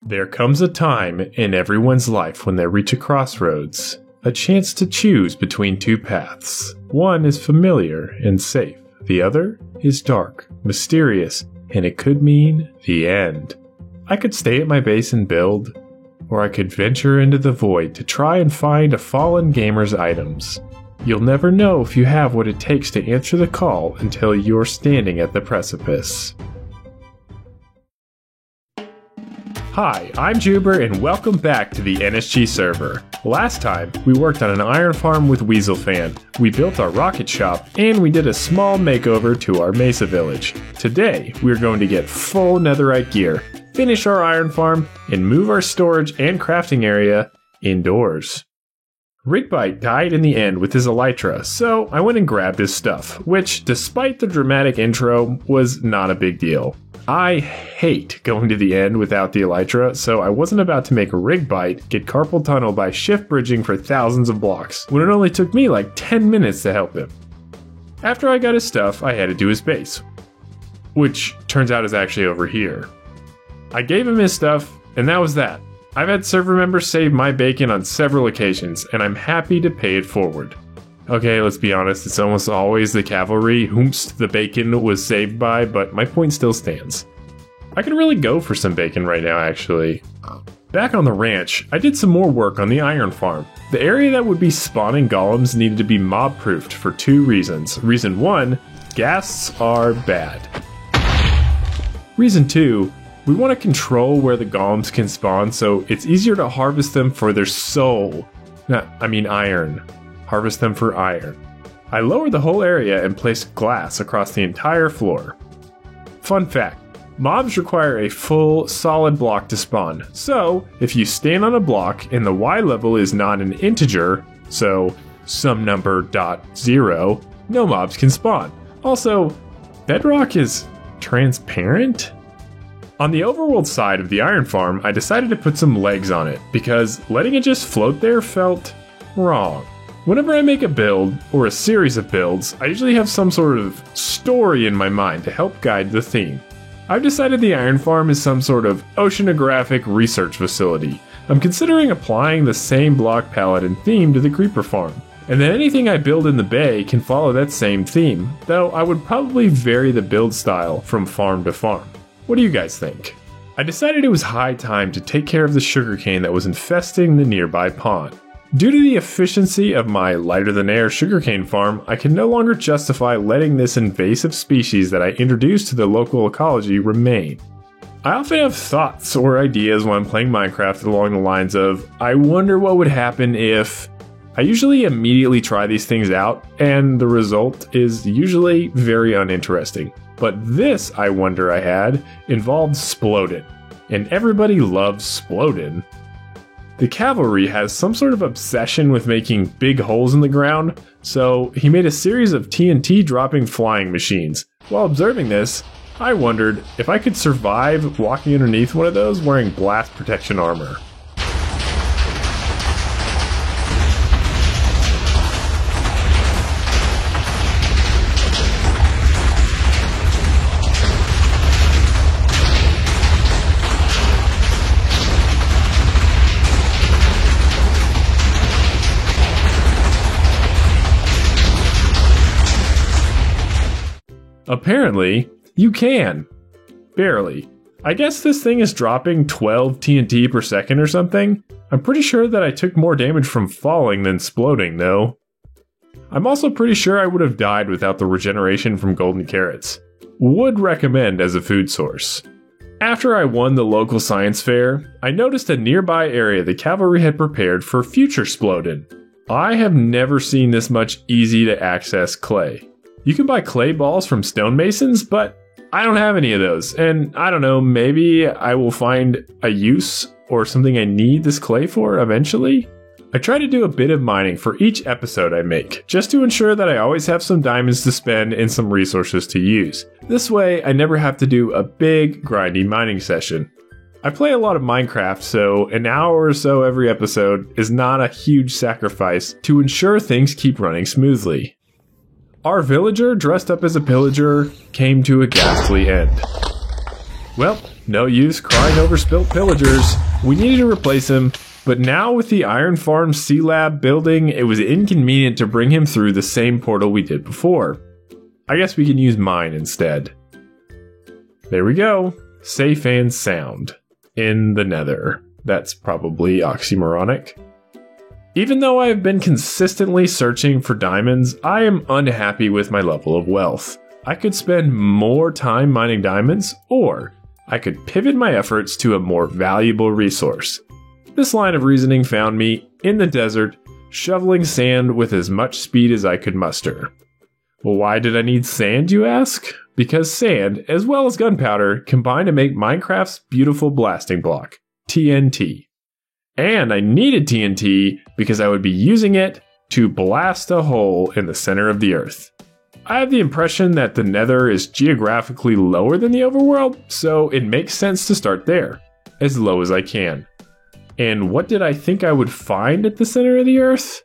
There comes a time in everyone's life when they reach a crossroads, a chance to choose between two paths. One is familiar and safe. The other is dark, mysterious, and it could mean the end. I could stay at my base and build, or I could venture into the void to try and find a fallen gamer's items. You'll never know if you have what it takes to answer the call until you're standing at the precipice. Hi, I'm Juber and welcome back to the NSG server. Last time, we worked on an iron farm with Weaselfan. We built our rocket shop and we did a small makeover to our Mesa village. Today, we're going to get full netherite gear, finish our iron farm, and move our storage and crafting area indoors. Rigbite died in the end with his elytra, so I went and grabbed his stuff, which, despite the dramatic intro, was not a big deal. I hate going to the end without the elytra, so I wasn't about to make Rigbite get carpal tunnel by shift bridging for thousands of blocks, when it only took me like 10 minutes to help him. After I got his stuff, I headed to his base, which turns out is actually over here. I gave him his stuff, and that was that. I've had server members save my bacon on several occasions, and I'm happy to pay it forward. Okay, let's be honest, it's almost always the cavalry whomst the bacon was saved by, but my point still stands. I could really go for some bacon right now, actually. Back on the ranch, I did some more work on the iron farm. The area that would be spawning golems needed to be mob-proofed for two reasons. Reason 1, ghasts are bad. Reason 2, we want to control where the golems can spawn so it's easier to harvest them for their soul. Iron. Harvest them for iron. I lowered the whole area and placed glass across the entire floor. Fun fact, mobs require a full, solid block to spawn, so if you stand on a block and the Y level is not an integer, so some number .0, no mobs can spawn. Also, bedrock is transparent? On the overworld side of the iron farm, I decided to put some legs on it, because letting it just float there felt wrong. Whenever I make a build, or a series of builds, I usually have some sort of story in my mind to help guide the theme. I've decided the iron farm is some sort of oceanographic research facility. I'm considering applying the same block palette and theme to the creeper farm. And then anything I build in the bay can follow that same theme, though I would probably vary the build style from farm to farm. What do you guys think? I decided it was high time to take care of the sugarcane that was infesting the nearby pond. Due to the efficiency of my lighter-than-air sugarcane farm, I can no longer justify letting this invasive species that I introduced to the local ecology remain. I often have thoughts or ideas when I'm playing Minecraft along the lines of, I wonder what would happen if... I usually immediately try these things out, and the result is usually very uninteresting. But this I wonder I had involved Splodin, and everybody loves Splodin. The cavalry has some sort of obsession with making big holes in the ground, so he made a series of TNT dropping flying machines. While observing this, I wondered if I could survive walking underneath one of those wearing blast protection armor. Apparently, you can. Barely. I guess this thing is dropping 12 TNT per second or something. I'm pretty sure that I took more damage from falling than sploding, though. I'm also pretty sure I would have died without the regeneration from golden carrots. Would recommend as a food source. After I won the local science fair, I noticed a nearby area the cavalry had prepared for future Splodin. I have never seen this much easy to access clay. You can buy clay balls from stonemasons, but I don't have any of those, and I don't know, maybe I will find a use or something I need this clay for eventually? I try to do a bit of mining for each episode I make, just to ensure that I always have some diamonds to spend and some resources to use. This way, I never have to do a big, grindy mining session. I play a lot of Minecraft, so an hour or so every episode is not a huge sacrifice to ensure things keep running smoothly. Our villager, dressed up as a pillager, came to a ghastly end. Well, No use crying over spilt pillagers. We needed to replace him, but now with the Iron Farm C-Lab building, it was inconvenient to bring him through the same portal we did before. I guess we can use mine instead. There we go. Safe and sound. In the Nether. That's probably oxymoronic. Even though I have been consistently searching for diamonds, I am unhappy with my level of wealth. I could spend more time mining diamonds, or I could pivot my efforts to a more valuable resource. This line of reasoning found me in the desert, shoveling sand with as much speed as I could muster. Well, why did I need sand, you ask? Because sand, as well as gunpowder, combine to make Minecraft's beautiful blasting block, TNT. And I needed TNT because I would be using it to blast a hole in the center of the earth. I have the impression that the Nether is geographically lower than the overworld, so it makes sense to start there, as low as I can. And what did I think I would find at the center of the earth?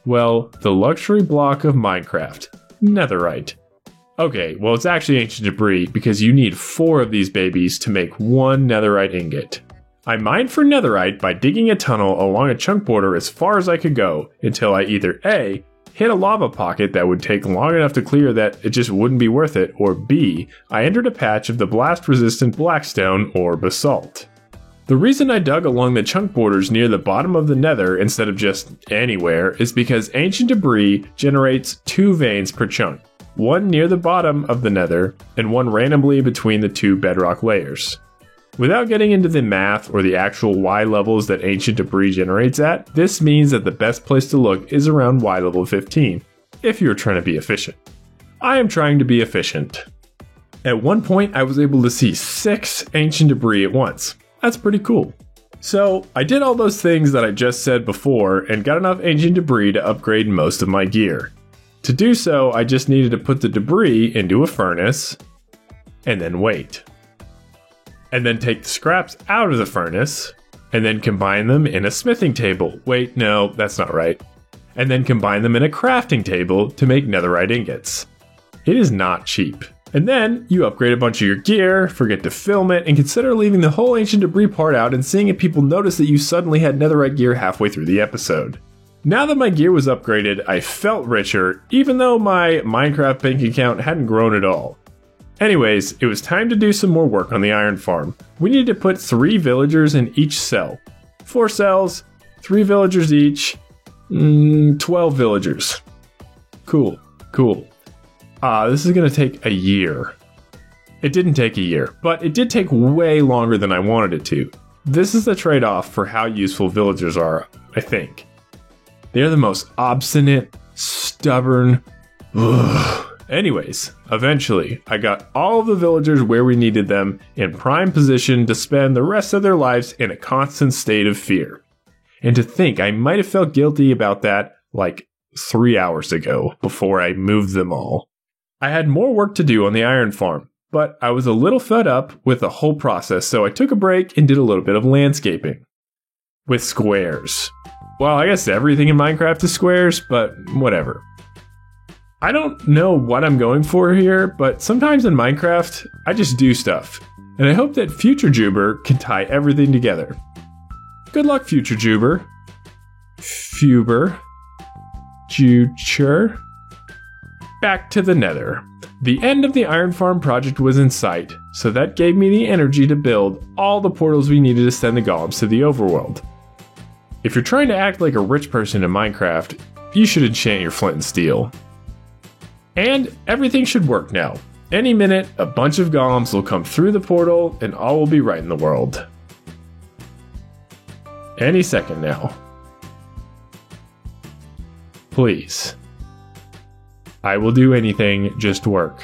Well, the luxury block of Minecraft, netherite. Okay, well it's actually ancient debris because you need 4 of these babies to make 1 netherite ingot. I mined for netherite by digging a tunnel along a chunk border as far as I could go until I either A, hit a lava pocket that would take long enough to clear that it just wouldn't be worth it, or B, I entered a patch of the blast-resistant blackstone or basalt. The reason I dug along the chunk borders near the bottom of the Nether instead of just anywhere is because ancient debris generates 2 veins per chunk, one near the bottom of the Nether and one randomly between the 2 bedrock layers. Without getting into the math or the actual Y levels that ancient debris generates at, this means that the best place to look is around Y level 15, if you're trying to be efficient. I am trying to be efficient. At one point, I was able to see 6 ancient debris at once. That's pretty cool. So, I did all those things that I just said before and got enough ancient debris to upgrade most of my gear. To do so, I just needed to put the debris into a furnace, and then wait. And then take the scraps out of the furnace, and then combine them in a smithing table. Wait, no, that's not right. And then combine them in a crafting table to make netherite ingots. It is not cheap. And then you upgrade a bunch of your gear, forget to film it, and consider leaving the whole ancient debris part out and seeing if people notice that you suddenly had netherite gear halfway through the episode. Now that my gear was upgraded, I felt richer, even though my Minecraft bank account hadn't grown at all. Anyways, it was time to do some more work on the iron farm. We needed to put 3 villagers in each cell. 4 cells, 3 villagers each, 12 villagers. Cool. This is gonna take a year. It didn't take a year, but it did take way longer than I wanted it to. This is the trade-off for how useful villagers are, I think. They're the most obstinate, stubborn, Anyways, eventually, I got all of the villagers where we needed them in prime position to spend the rest of their lives in a constant state of fear. And to think I might have felt guilty about that like 3 hours ago before I moved them all. I had more work to do on the iron farm, but I was a little fed up with the whole process, so I took a break and did a little bit of landscaping. With squares. Well, I guess everything in Minecraft is squares, but whatever. I don't know what I'm going for here, but sometimes in Minecraft, I just do stuff. And I hope that Future Juber can tie everything together. Good luck, Future Juber. Fuber. Future. Back to the Nether. The end of the Iron Farm project was in sight, so that gave me the energy to build all the portals we needed to send the golems to the overworld. If you're trying to act like a rich person in Minecraft, you should enchant your flint and steel. And everything should work now. Any minute, a bunch of golems will come through the portal and all will be right in the world. Any second now. Please. I will do anything, just work.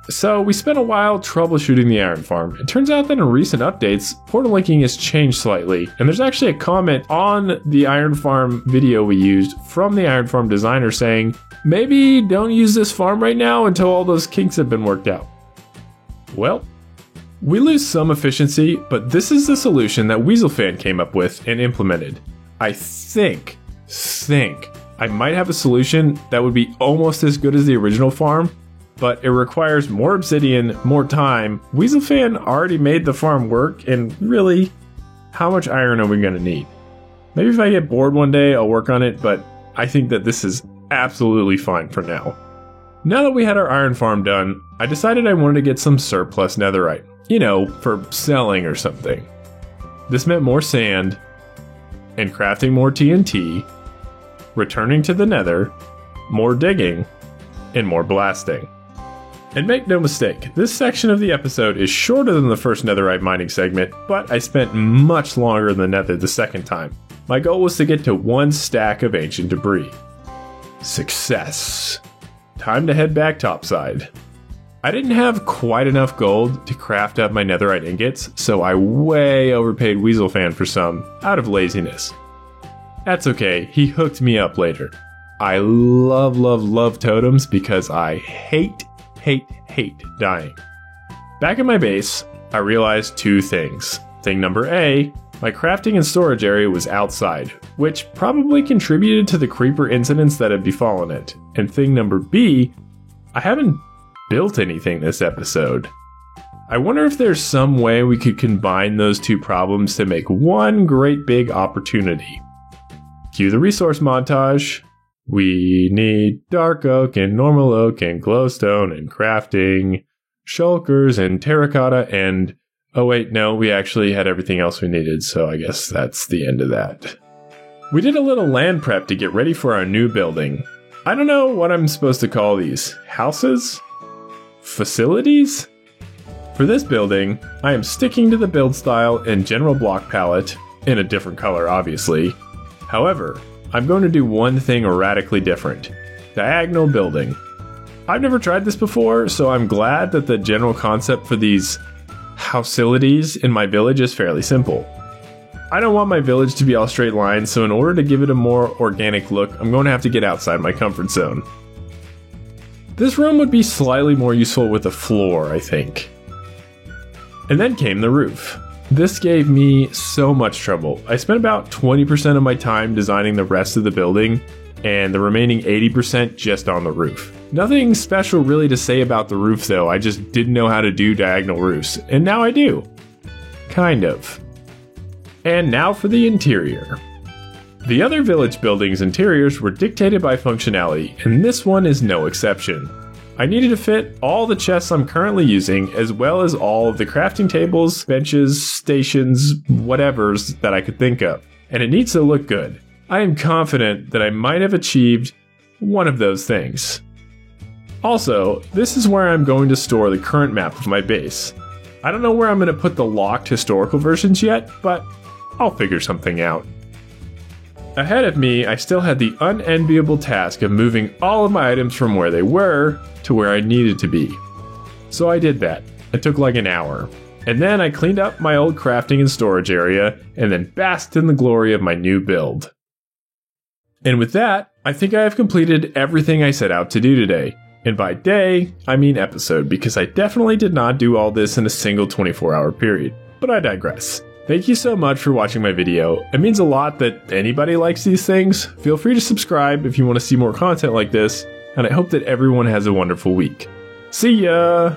So we spent a while troubleshooting the iron farm. It turns out that in recent updates, portal linking has changed slightly, and there's actually a comment on the iron farm video we used from the iron farm designer saying, maybe don't use this farm right now until all those kinks have been worked out. Well, we lose some efficiency, but this is the solution that WeaselFan came up with and implemented. I think I might have a solution that would be almost as good as the original farm, but it requires more obsidian, more time. Weaselfan already made the farm work, and really, how much iron are we going to need? Maybe if I get bored one day, I'll work on it, but I think that this is absolutely fine for now. Now that we had our iron farm done, I decided I wanted to get some surplus netherite. You know, for selling or something. This meant more sand, and crafting more TNT, returning to the nether, more digging, and more blasting. And make no mistake, this section of the episode is shorter than the first netherite mining segment, but I spent much longer in the nether the second time. My goal was to get to 1 stack of ancient debris. Success. Time to head back topside. I didn't have quite enough gold to craft up my netherite ingots, so I way overpaid Weaselfan for some, out of laziness. That's okay, he hooked me up later. I love totems because I hate dying. Back at my base, I realized 2 things. Thing number A, my crafting and storage area was outside, which probably contributed to the creeper incidents that had befallen it. And thing number B, I haven't built anything this episode. I wonder if there's some way we could combine those 2 problems to make one great big opportunity. Cue the resource montage. We need dark oak and normal oak and glowstone and crafting, shulkers and terracotta and... oh wait, no, we actually had everything else we needed, so I guess that's the end of that. We did a little land prep to get ready for our new building. I don't know what I'm supposed to call these. Houses? Facilities? For this building, I am sticking to the build style and general block palette, in a different color obviously. However, I'm going to do one thing radically different. Diagonal building. I've never tried this before, so I'm glad that the general concept for these housilities in my village is fairly simple. I don't want my village to be all straight lines, so in order to give it a more organic look, I'm going to have to get outside my comfort zone. This room would be slightly more useful with a floor, I think. And then came the roof. This gave me so much trouble. I spent about 20% of my time designing the rest of the building, and the remaining 80% just on the roof. Nothing special really to say about the roof though, I just didn't know how to do diagonal roofs, and now I do. Kind of. And now for the interior. The other village buildings' interiors were dictated by functionality, and this one is no exception. I needed to fit all the chests I'm currently using, as well as all of the crafting tables, benches, stations, whatevers that I could think of. And it needs to look good. I am confident that I might have achieved one of those things. Also, this is where I'm going to store the current map of my base. I don't know where I'm going to put the locked historical versions yet, but I'll figure something out. Ahead of me, I still had the unenviable task of moving all of my items from where they were to where I needed to be. So I did that. It took like an hour. And then I cleaned up my old crafting and storage area, and then basked in the glory of my new build. And with that, I think I have completed everything I set out to do today. And by day, I mean episode, because I definitely did not do all this in a single 24-hour period. But I digress. Thank you so much for watching my video. It means a lot that anybody likes these things. Feel free to subscribe if you want to see more content like this, and I hope that everyone has a wonderful week. See ya!